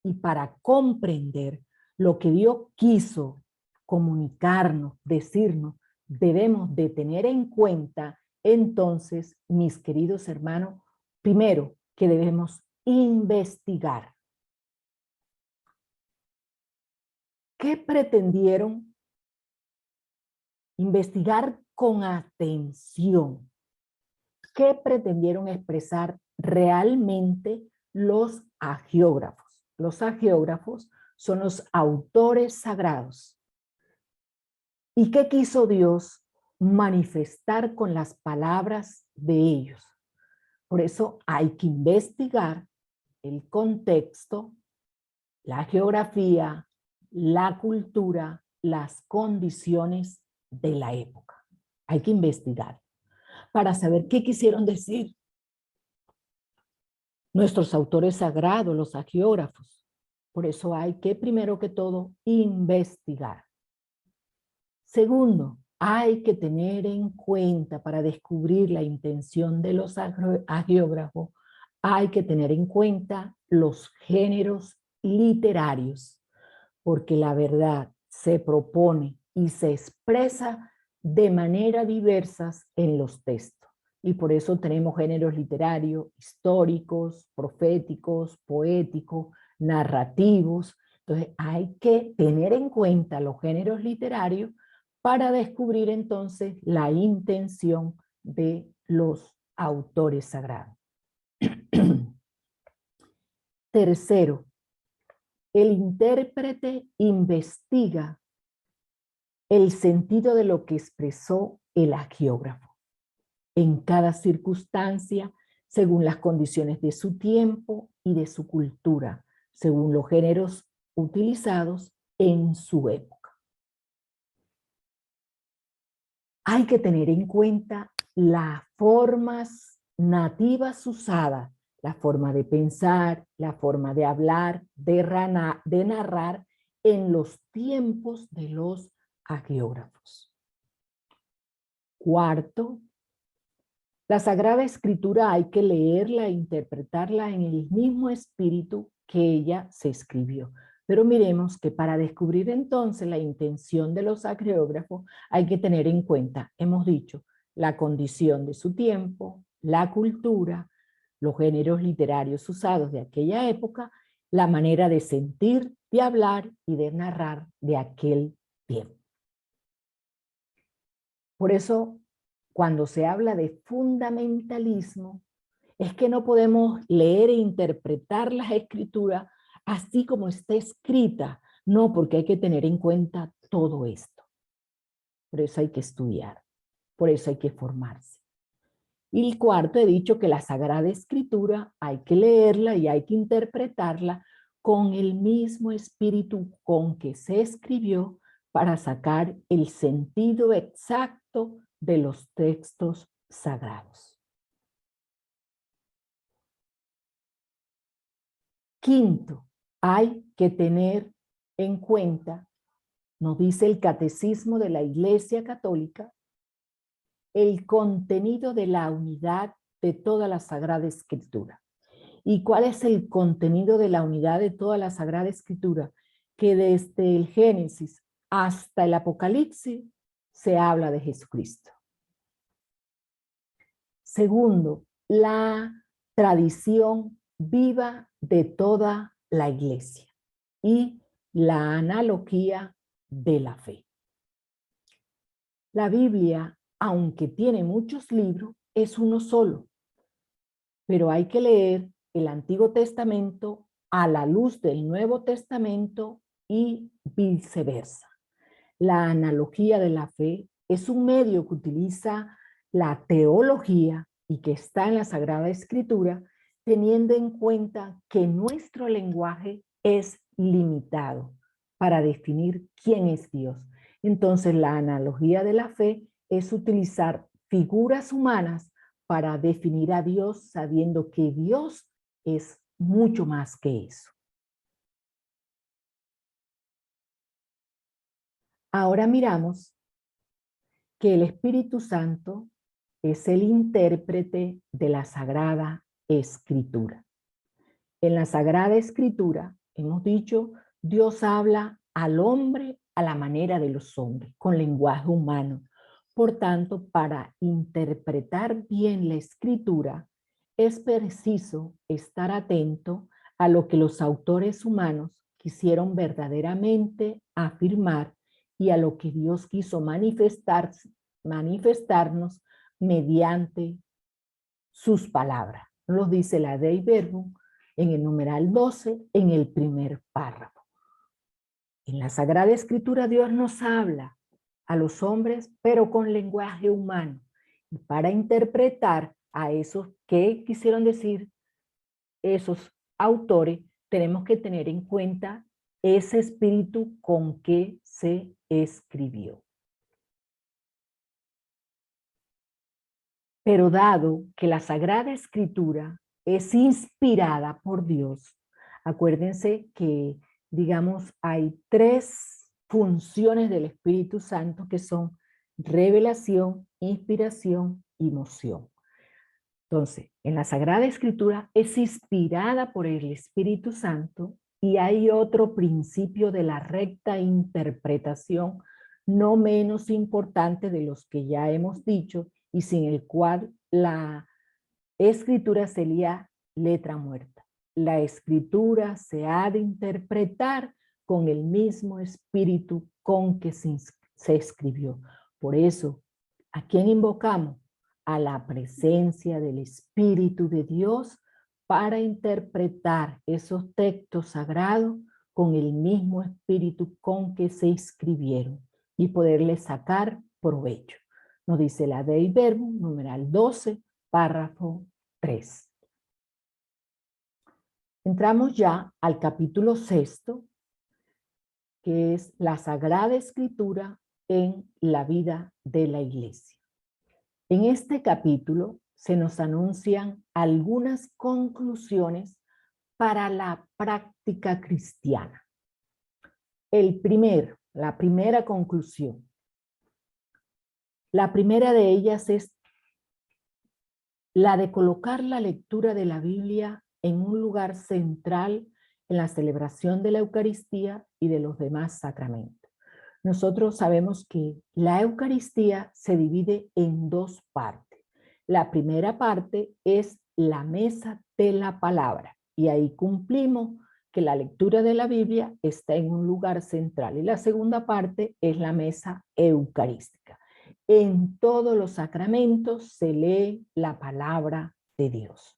Y para comprender lo que Dios quiso comunicarnos, decirnos, debemos de tener en cuenta, entonces, mis queridos hermanos, primero que debemos investigar. ¿Qué pretendieron? Investigar con atención. ¿Qué pretendieron expresar realmente los hagiógrafos? Los hagiógrafos son los autores sagrados. ¿Y qué quiso Dios manifestar con las palabras de ellos? Por eso hay que investigar el contexto, la geografía, la cultura, las condiciones de la época. Hay que investigar para saber qué quisieron decir nuestros autores sagrados, los hagiógrafos. Por eso hay que, primero que todo, investigar. Segundo, hay que tener en cuenta para descubrir la intención de los hagiógrafos, hay que tener en cuenta los géneros literarios, porque la verdad se propone y se expresa de manera diversas en los textos. Y por eso tenemos géneros literarios, históricos, proféticos, poéticos, narrativos. Entonces hay que tener en cuenta los géneros literarios para descubrir entonces la intención de los autores sagrados. Tercero, el intérprete investiga el sentido de lo que expresó el hagiógrafo en cada circunstancia, según las condiciones de su tiempo y de su cultura, según los géneros utilizados en su época. Hay que tener en cuenta las formas nativas usadas, la forma de pensar, la forma de hablar, de narrar en los tiempos de los hagiógrafos. Cuarto, la Sagrada Escritura hay que leerla e interpretarla en el mismo espíritu que ella se escribió. Pero miremos que para descubrir entonces la intención de los hagiógrafos hay que tener en cuenta, hemos dicho, la condición de su tiempo, la cultura, los géneros literarios usados de aquella época, la manera de sentir, de hablar y de narrar de aquel tiempo. Por eso, cuando se habla de fundamentalismo, es que no podemos leer e interpretar las escrituras así como está escrita. No, porque hay que tener en cuenta todo esto. Por eso hay que estudiar, por eso hay que formarse. Y el cuarto, he dicho que la Sagrada Escritura hay que leerla y hay que interpretarla con el mismo espíritu con que se escribió para sacar el sentido exacto de los textos sagrados. Quinto, hay que tener en cuenta, nos dice el Catecismo de la Iglesia Católica, el contenido de la unidad de toda la Sagrada Escritura. ¿Y cuál es el contenido de la unidad de toda la Sagrada Escritura? Que desde el Génesis hasta el Apocalipsis se habla de Jesucristo. Segundo, la tradición viva de toda la iglesia y la analogía de la fe. La Biblia, aunque tiene muchos libros, es uno solo, pero hay que leer el Antiguo Testamento a la luz del Nuevo Testamento y viceversa. La analogía de la fe es un medio que utiliza la teología y que está en la Sagrada Escritura, teniendo en cuenta que nuestro lenguaje es limitado para definir quién es Dios. Entonces, la analogía de la fe es utilizar figuras humanas para definir a Dios, sabiendo que Dios es mucho más que eso. Ahora miramos que el Espíritu Santo es el intérprete de la Sagrada Escritura. En la Sagrada Escritura, hemos dicho, Dios habla al hombre a la manera de los hombres, con lenguaje humano. Por tanto, para interpretar bien la Escritura, es preciso estar atento a lo que los autores humanos quisieron verdaderamente afirmar y a lo que Dios quiso manifestarnos mediante sus palabras. Nos dice la Dei Verbum en el numeral 12, en el primer párrafo. En la Sagrada Escritura Dios nos habla a los hombres, pero con lenguaje humano. Y para interpretar a esos que quisieron decir esos autores, tenemos que tener en cuenta ese espíritu con que se escribió. Pero dado que la Sagrada Escritura es inspirada por Dios, acuérdense que, digamos, hay tres funciones del Espíritu Santo que son revelación, inspiración y moción. Entonces, en la Sagrada Escritura es inspirada por el Espíritu Santo y hay otro principio de la recta interpretación no menos importante de los que ya hemos dicho y sin el cual la Escritura sería letra muerta. La Escritura se ha de interpretar con el mismo espíritu con que se escribió. Por eso, ¿a quién invocamos? A la presencia del Espíritu de Dios para interpretar esos textos sagrados con el mismo espíritu con que se escribieron y poderle sacar provecho. Nos dice la Dei Verbum, numeral 12, párrafo 3. Entramos ya al capítulo 6, que es la Sagrada Escritura en la vida de la Iglesia. En este capítulo se nos anuncian algunas conclusiones para la práctica cristiana. La primera conclusión. La primera de ellas es la de colocar la lectura de la Biblia en un lugar central en la celebración de la Eucaristía y de los demás sacramentos. Nosotros sabemos que la Eucaristía se divide en dos partes. La primera parte es la mesa de la palabra y ahí cumplimos que la lectura de la Biblia está en un lugar central. Y la segunda parte es la mesa eucarística. En todos los sacramentos se lee la palabra de Dios.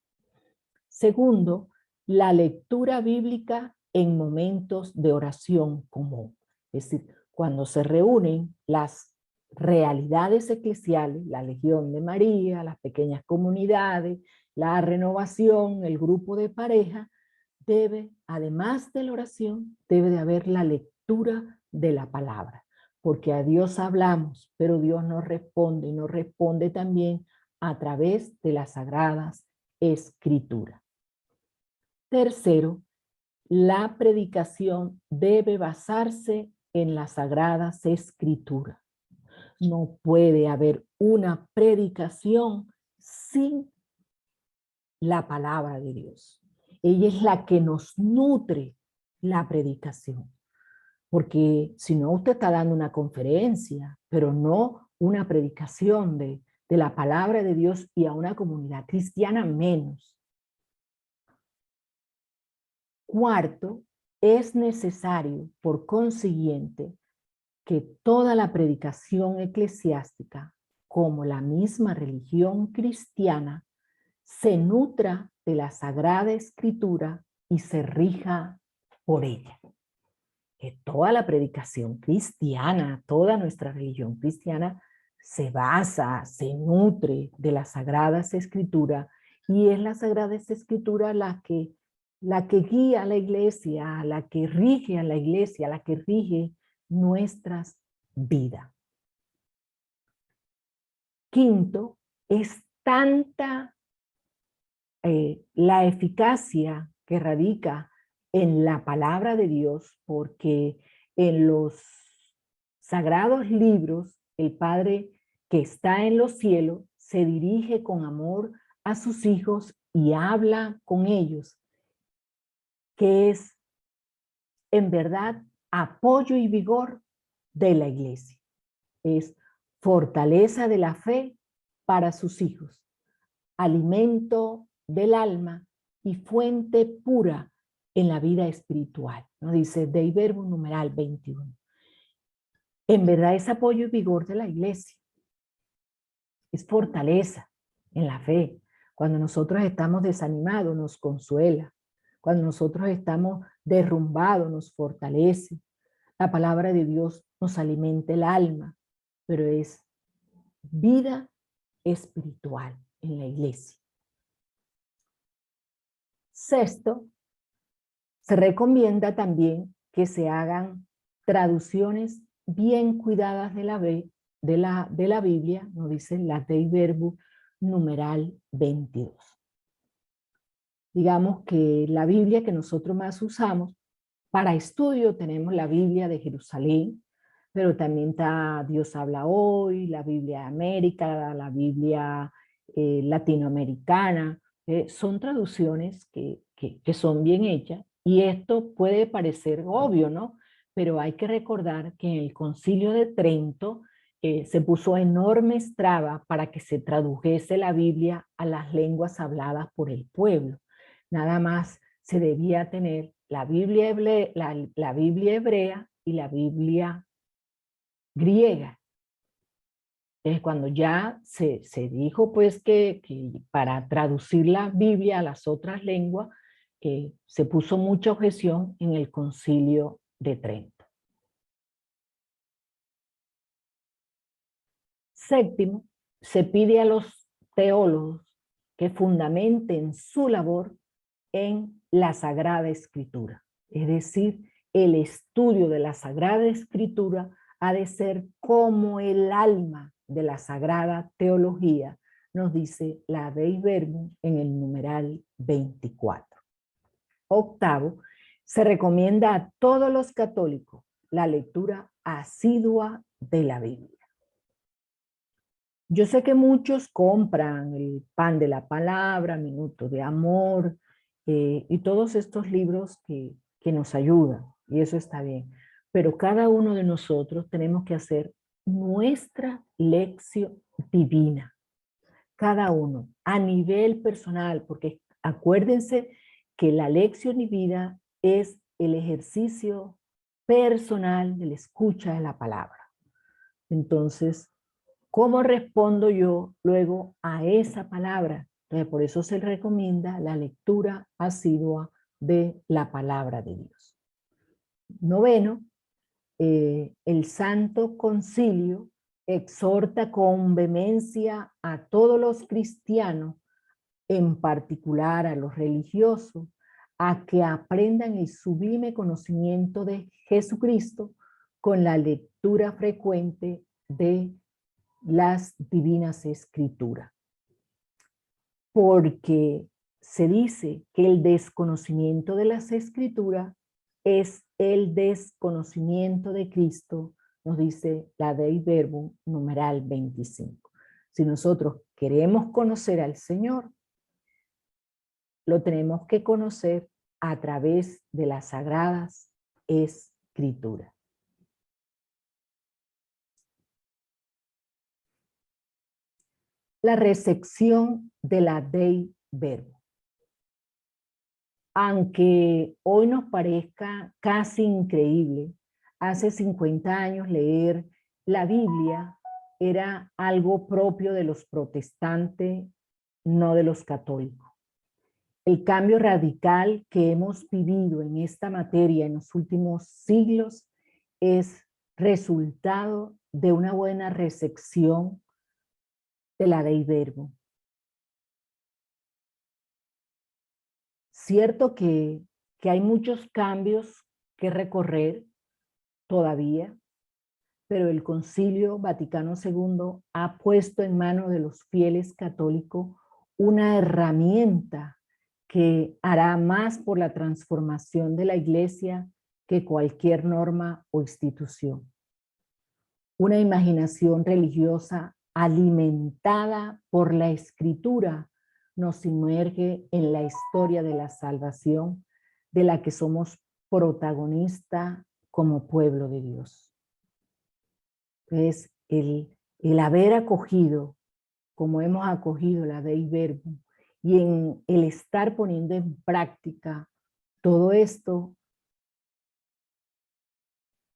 Segundo, la lectura bíblica en momentos de oración común. Es decir, cuando se reúnen las realidades eclesiales, la Legión de María, las pequeñas comunidades, la renovación, el grupo de pareja, además de la oración, debe de haber la lectura de la palabra. Porque a Dios hablamos, pero Dios nos responde y nos responde también a través de las sagradas escrituras. Tercero, la predicación debe basarse en las sagradas escrituras. No puede haber una predicación sin la palabra de Dios. Ella es la que nos nutre la predicación. Porque si no, usted está dando una conferencia, pero no una predicación de la palabra de Dios y a una comunidad cristiana menos. Cuarto, es necesario, por consiguiente, que toda la predicación eclesiástica, como la misma religión cristiana, se nutra de la Sagrada Escritura y se rija por ella. Que toda la predicación cristiana, toda nuestra religión cristiana se basa, se nutre de las Sagradas Escrituras y es la Sagrada Escritura la que guía a la iglesia, la que rige a la iglesia, la que rige nuestras vidas. Quinto, es tanta la eficacia que radica en la palabra de Dios, porque en los sagrados libros, el Padre que está en los cielos se dirige con amor a sus hijos y habla con ellos, que es en verdad apoyo y vigor de la iglesia. Es fortaleza de la fe para sus hijos, alimento del alma y fuente pura en la vida espiritual, ¿no? Dice Dei Verbum numeral 21. En verdad es apoyo y vigor de la iglesia, es fortaleza en la fe. Cuando nosotros estamos desanimados nos consuela, cuando nosotros estamos derrumbados nos fortalece. La palabra de Dios nos alimenta el alma, pero es vida espiritual en la iglesia. Sexto, se recomienda también que se hagan traducciones bien cuidadas de la Biblia, nos dice la Dei Verbum numeral 22. Digamos que la Biblia que nosotros más usamos para estudio tenemos la Biblia de Jerusalén, pero también está Dios habla hoy, la Biblia de América, la Biblia latinoamericana. Son traducciones que son bien hechas y esto puede parecer obvio, ¿no? Pero hay que recordar que en el Concilio de Trento se puso enormes trabas para que se tradujese la Biblia a las lenguas habladas por el pueblo. Nada más se debía tener la Biblia hebrea y la Biblia griega. Entonces, cuando ya se dijo pues que para traducir la Biblia a las otras lenguas, se puso mucha objeción en el Concilio de Trento. Séptimo, se pide a los teólogos que fundamenten su labor en la Sagrada Escritura. Es decir, el estudio de la Sagrada Escritura ha de ser como el alma de la Sagrada Teología, nos dice la Dei Verbum en el numeral 24. Octavo, se recomienda a todos los católicos la lectura asidua de la Biblia. Yo sé que muchos compran el Pan de la Palabra, Minuto de Amor, y todos estos libros que nos ayudan, y eso está bien. Pero cada uno de nosotros tenemos que hacer nuestra lección divina, cada uno, a nivel personal, porque acuérdense que la lección divina es el ejercicio personal de la escucha de la palabra. Entonces, ¿cómo respondo yo luego a esa palabra? Entonces, por eso se recomienda la lectura asidua de la palabra de Dios. Noveno, el Santo Concilio exhorta con vehemencia a todos los cristianos, en particular a los religiosos, a que aprendan el sublime conocimiento de Jesucristo con la lectura frecuente de las divinas escrituras. Porque se dice que el desconocimiento de las escrituras es el desconocimiento de Cristo, nos dice la Dei Verbum numeral 25. Si nosotros queremos conocer al Señor, lo tenemos que conocer a través de las sagradas escrituras. La recepción de la Dei Verbum. Aunque hoy nos parezca casi increíble, hace 50 años leer la Biblia era algo propio de los protestantes, no de los católicos. El cambio radical que hemos vivido en esta materia en los últimos siglos es resultado de una buena recepción de la Dei Verbum. Cierto que hay muchos cambios que recorrer todavía, pero el Concilio Vaticano II ha puesto en manos de los fieles católicos una herramienta que hará más por la transformación de la Iglesia que cualquier norma o institución. Una imaginación religiosa alimentada por la Escritura nos inmerge en la historia de la salvación de la que somos protagonistas como pueblo de Dios. Es el haber acogido, como hemos acogido la Dei Verbum, y en el estar poniendo en práctica Todo esto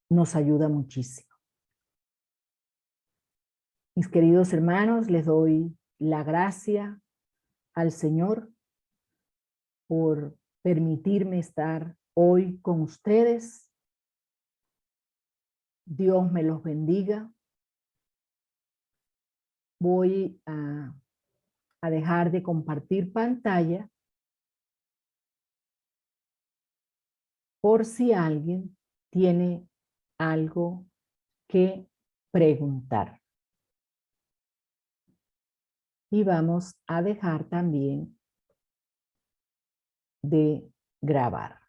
nos ayuda muchísimo. Mis queridos hermanos, les doy la gracia al Señor por permitirme estar hoy con ustedes. Dios me los bendiga. Voy a dejar de compartir pantalla por si alguien tiene algo que preguntar. Y vamos a dejar también de grabar.